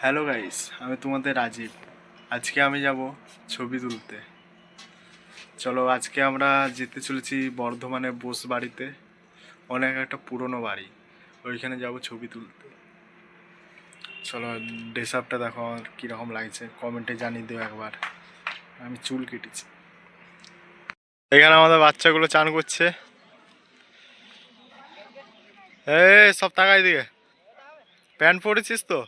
Hello guys, আমি তোমাদের রাজীব। আজকে আমি যাব ছবি তুলতে। চলো, আজকে আমরা যেতে চলেছি বর্ধমানে বোস বাড়িতে। অনেক একটা পুরনো বাড়ি, ওইখানে যাব ছবি তুলতে। চলো, ড্রেস আপটা দেখো আমার কীরকম লাগছে, কমেন্টে জানিয়ে দিও একবার। আমি চুল কেটেছি। এখানে আমাদের বাচ্চাগুলো চান করছে। সব টাকাই দিয়ে প্যান্ট পরেছিস তো?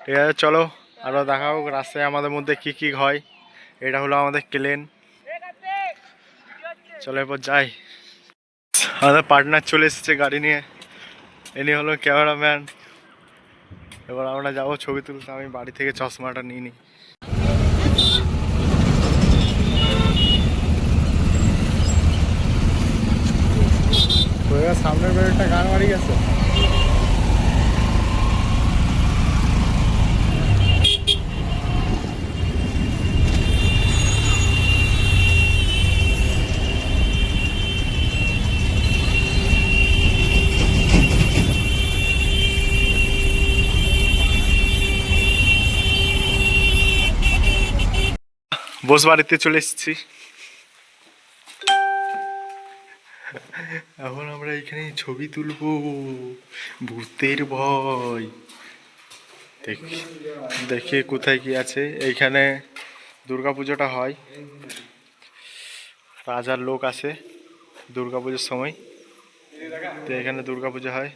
ঠিক আছে, চলো আরও দেখাও রাস্তায় আমাদের মধ্যে কি কি হয়। এটা হলো আমাদের প্লেন। চলো এরপর যাই। আমাদের পার্টনার চলে এসেছে গাড়ি নিয়ে। ইনি হলো ক্যামেরাম্যান। এবার আমরা যাবো ছবি তুলতে। আমি বাড়ি থেকে চশমাটা নিয়ে নিই। সামনের বেরোটা গান মারি গেছে। বোস বাড়িতে চলে এসেছি। এখন আমরা এখানে ছবি তুলবো। ভূতের ভয়। দেখি দেখি কোথায় কি আছে। এইখানে দুর্গাপুজোটা হয়, রাজার লোক আসে দুর্গাপুজোর সময়। তো এখানে দুর্গাপুজো হয়।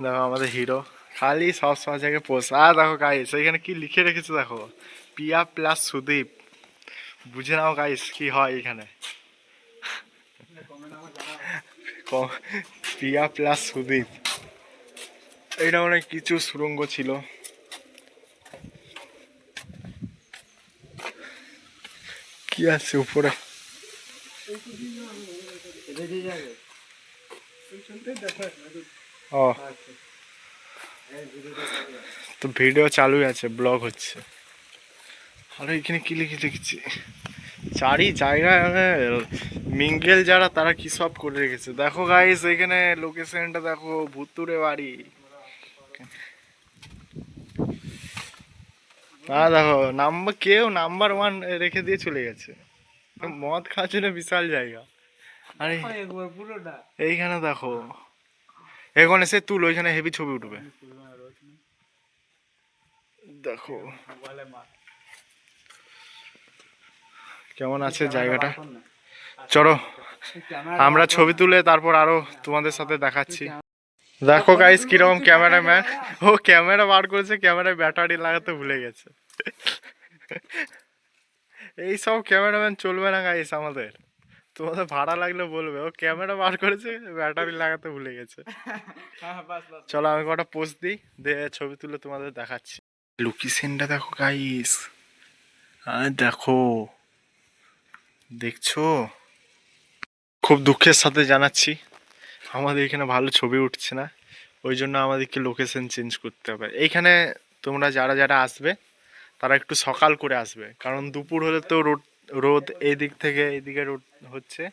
দেখো আমাদের হিরো খালি সব সময় জায়গায় পোস্ট। আর দেখো গাইস, এখানে কি লিখে রেখেছে দেখো, পিয়া প্লাস সুদীপ। বুঝে নাও গাইস কি হয় এখানে। পিয়া প্লাস সুদীপ। এটা অনেক কিছু সুরঙ্গ ছিল। কি আছে উপরে? ও, তো ভিডিও চালুই আছে, ব্লগ হচ্ছে। আর এখানে কি লিখে লিখছি, চারি জায়গায় মিঙ্গেল যারা তারা কি সব করে রেখেছে দেখো গাইস। এখানে লোকেশনটা দেখো, ভুতুরে বাড়ি। দেখো নাম্বার, কেউ নাম্বার 1 রেখে দিয়ে চলে গেছে। মদ খাওয়ার জন্য বিশাল জায়গা। আরে এইখানে দেখো, এখানে সে তুল, ওইখানে হেভি ছবি উঠবে। দেখো কেমন আছে জায়গাটা। চলো আমরা ছবি তুলে তারপর আরো তোমাদের সাথে দেখাচ্ছি। দেখো গাইস কিরকম ক্যামেরাম্যান। ও ক্যামেরা বার করেছে, ক্যামেরায় ব্যাটারি লাগাতে ভুলে গেছে। এইসব ক্যামেরাম্যান চলবে না গাইস আমাদের। তোমাদের ভাড়া লাগলে বলবে। ও ক্যামেরা বার করেছে, ব্যাটারি লাগাতে ভুলে গেছে। চলো আমি কটা পোস্ট দিই, দিয়ে ছবি তুলে তোমাদের দেখাচ্ছি। লোকেশনটা দেখো গাইস। দেখো, দেখছো? খুব দুঃখের সাথে জানাচ্ছি, আমাদের এখানে ভালো ছবি উঠছে না। ওই জন্য আমাদেরকে লোকেশন চেঞ্জ করতে হবে। এইখানে তোমরা যারা যারা আসবে তারা একটু সকাল করে আসবে, কারণ দুপুর হলে তো রোদ রোদ এই দিক থেকে এইদিকে রোদ হচ্ছে।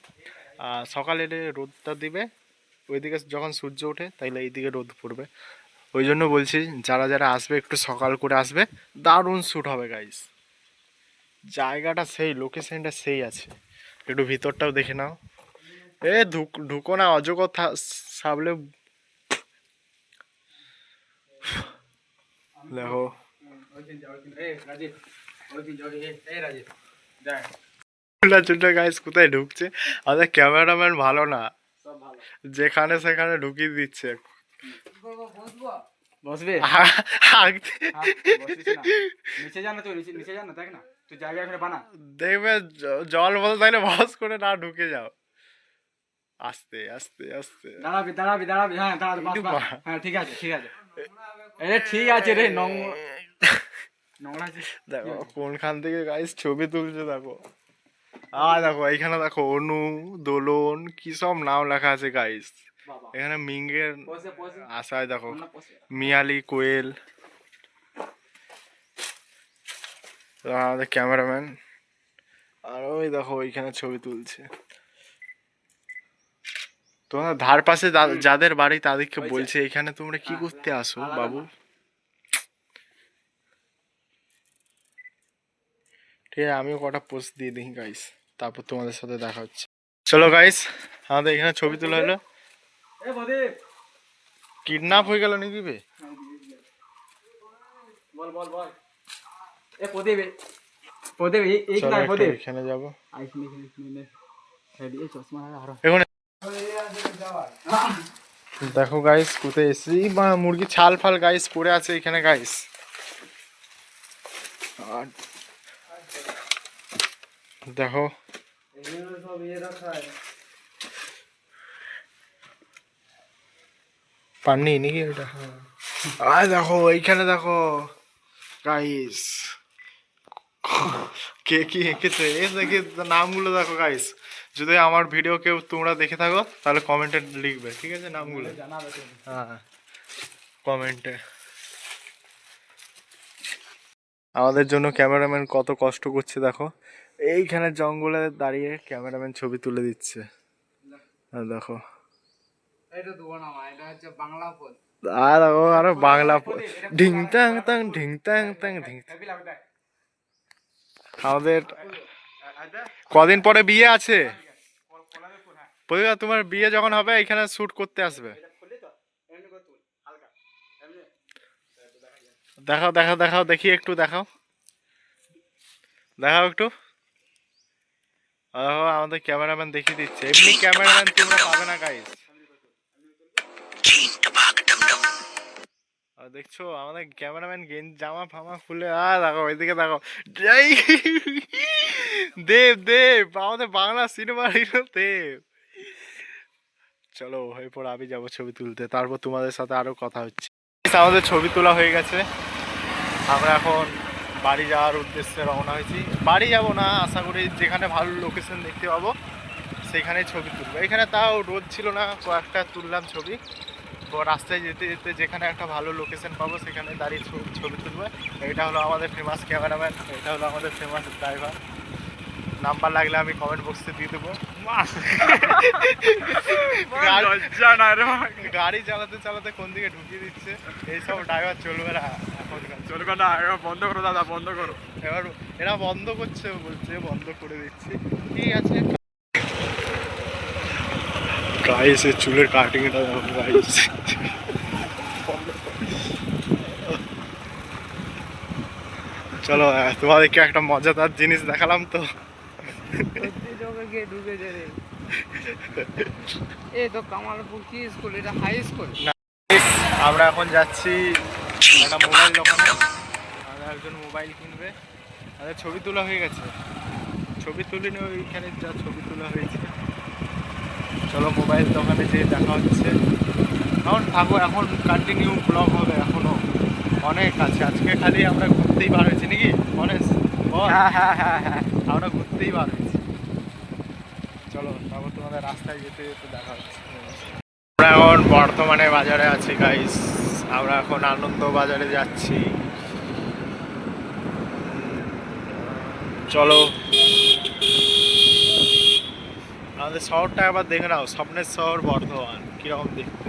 সকালে এলে রোদটা দিবে, ওইদিকে যখন সূর্য ওঠে তাইলে এইদিকে রোদ পড়বে। ওই জন্য বলছি যারা যারা আসবে একটু সকাল করে আসবে। দারুণ শ্যুট হবে গাইস। জায়গাটা সেই, লোকেশনটা সেই আছে। একটু ভিতরটাও দেখে নাও। ঢুকো না, অজগর সাবলে। দেখো চুলটা গাইস কোথায় ঢুকছে। আমাদের ক্যামেরাম্যান ভালো না, যেখানে সেখানে ঢুকিয়ে দিচ্ছে। বসবে নিচে যা না, তুই নিচে যা না, দেখ না তুই জায়গা এখানে বানা। দেখবে জল বল তাইলে বস করে না ঢুকে যাও। আস্তে আস্তে আস্তে দাঁড়াবি দাঁড়াবি দাঁড়াবি, হ্যাঁ দাঁড়াবি, বাস বাস, হ্যাঁ ঠিক আছে ঠিক আছে। এ ঠিক আছে রে, নোংরা দেখো কোনখান থেকে গাইস ছবি তুলছে দেখো। দেখো এইখানে দেখো, অনু, দোলন, কি সব নাম লেখা আছে গাইস। এখানে মিঙ্গের আশায় দেখো, মিয়ালি, কোয়েল। আমাদের ক্যামেরাম্যান। আর ওই দেখো ওইখানে ছবি তুলছে। তোমার ধার পাশে যাদের বাড়ি তাদেরকে বলছে এখানে তোমরা কি করতে আসো বাবু। ঠিক আছে, আমিও কটা পোস্ট দিয়ে দিই গাইস, তারপর তোমাদের সাথে দেখা হচ্ছে। চলো গাইস, আমাদের এখানে ছবি তোলা হলো। কিডন্যাপ হয়ে গেল নাকি বে? বল বল বল। এ প্রদীপ প্রদীপ এই চলো নাই একটু প্রদীপ এখানে যাবো এই চশমা আরো এখন। দেখো গাইস কোথায় এসেছি, বা মুরগি ছাল ফাল গাইস পড়ে আছে এখানে গাইস। আর দেখো সব ইয়ে রাখা আছে। পাননি নাকি ওইটা? আর দেখো এইখানে দেখো গাইস, কে কি এঁকেছে এ দেখে নামগুলো দেখো গাইস। যদি আমার ভিডিও কেউ তোমরা দেখে থাকো তাহলে কমেন্টে লিখবে, ঠিক আছে, নামগুলো। হ্যাঁ কমেন্টে। আমাদের জন্য ক্যামেরাম্যান কত কষ্ট করছে দেখো, এইখানে জঙ্গলে দাঁড়িয়ে ক্যামেরাম্যান ছবি তুলে দিচ্ছে। দেখো এটা দেবো না মা, এটা হচ্ছে বাংলা পদ। আর দেখো আরো বাংলা ঢিং টাং টাং ঢিং টাং টাং ঢিং। আমাদের কদিন পরে বিয়ে আছে, প্রতিভা তোমার বিয়ে যখন হবে এখানে শুট করতে আসবে। দেখাও দেখাও দেখাও দেখি একটু দেখাও, দেখাও একটু। আমাদের ক্যামেরাম্যান দেখিয়ে দিচ্ছে, এমনি ক্যামেরাম্যান তোমরা পাবে না গাইস। দেখছো আমাদের ক্যামেরাম্যান জামা ফামা খুলে, দেখো ওইদিকে দেখো দেব দেব, আমাদের বাংলা সিনেমার হিরো দেব। চলো এরপর আমি যাবো ছবি তুলতে, তারপর তোমাদের সাথে আরো কথা হচ্ছে। আমাদের ছবি তোলা হয়ে গেছে, আমরা এখন বাড়ি যাওয়ার উদ্দেশ্যে রওনা হয়েছি। বাড়ি যাব না, আশা করি যেখানে ভালো লোকেশন দেখতে পাবো সেখানেই ছবি তুলবো। এখানে তাও রোদ ছিল না, কয়েকটা তুললাম ছবি। তো রাস্তায় যেতে যেতে যেখানে একটা ভালো লোকেশন পাবো সেখানে দাঁড়িয়ে ছবি তুলবো। এটা হলো আমাদের ফেমাস ক্যামেরাম্যান, এটা হলো আমাদের ফেমাস ড্রাইভার। নাম্বার লাগলে আমি কমেন্ট বক্সে দিয়ে দেবো। গাড়ি চালাতে চালাতে কোন দিকে ঢুকিয়ে দিচ্ছে, এইসব ড্রাইভার চলবে না এখন, চলবে না, এবার বন্ধ করো দাদা, বন্ধ করো। এবার এরা বন্ধ করছে বলছে, বন্ধ করে দিচ্ছি, ঠিক আছে। গাইস এর চুলের কাটিংটা গাইস, চলো তোমাদেরকে একটা মজাদার জিনিস দেখালাম তো। এই তো কামালপুর কি স্কুল, এটা হাই স্কুল। আমরা এখন যাচ্ছি একটা মোবাইল দোকানে, আমাদের একজন মোবাইল কিনবে। আমাদের ছবি তোলা হয়ে গেছে, ছবি তুলিনি, ওইখানে যা ছবি তোলা হয়েছে। চলো মোবাইল দোকানে যেয়ে দেখা হচ্ছে। এখন থাকো, এখন কন্টিনিউ ব্লগ হবে, এখনো অনেক আছে। আজকে খালি আমরা ঘুরতেই বার হয়েছি নাকি অনেক, আমরা ঘুরতেই বার হয়েছি। চলো তারপর তোমাদের রাস্তায় যেতে যেতে দেখা হচ্ছে। আমরা এখন বর্তমানে বাজারে আছি গাইস, আমরা এখন আনন্দ বাজারে যাচ্ছি। চলো আমাদের শহরটা একবার দেখে নাও, স্বপ্নের শহর বর্ধমান কিরকম দেখতে।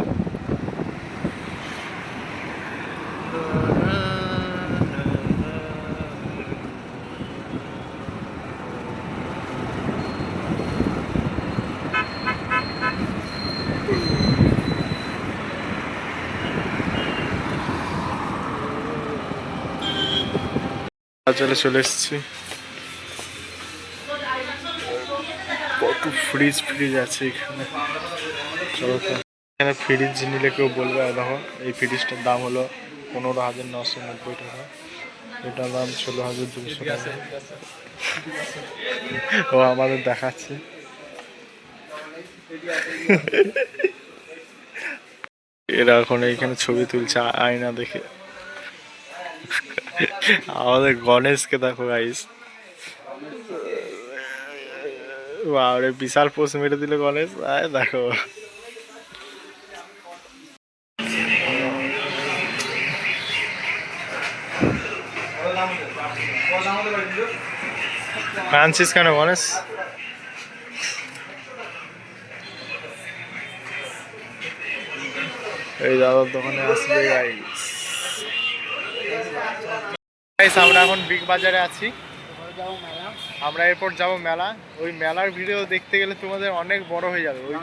চলে এসেছি, কত ফ্রিজ আছে এখানে। চলো তো এখানে ফ্রিজ নিলে কেউ বলবে, দেখো এই ফ্রিজটার দাম হলো 15,990 টাকা, এটার দাম 16,200 টাকা। ও আমাদের দেখাচ্ছে। এরা এখন এইখানে ছবি তুলছে আয়না দেখে। আমাদের গণেশকে দেখো গাইস, বাবারে বিশাল পোস্ট মেরে দিল গণেশ। দেখো কাঁদছিস কেন গণেশ? এই দাদার দোকানে আসবে গাইস। গাইস আমরা এখন বিগ বাজারে আছি, আমরা এরপর যাব মেলা। ওই মেলার ভিডিও দেখতে গেলে তোমাদের অনেক বড় হয়ে যাবে, ওই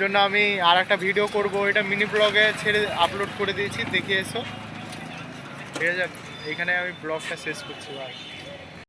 জন্য আমি আর একটা ভিডিও করব, ওইটা মিনি ব্লগে ছেড়ে আপলোড করে দিয়েছি, দেখে এসো। ঠিক আছে, এখানে আমি ব্লগটা শেষ করছি ভাই।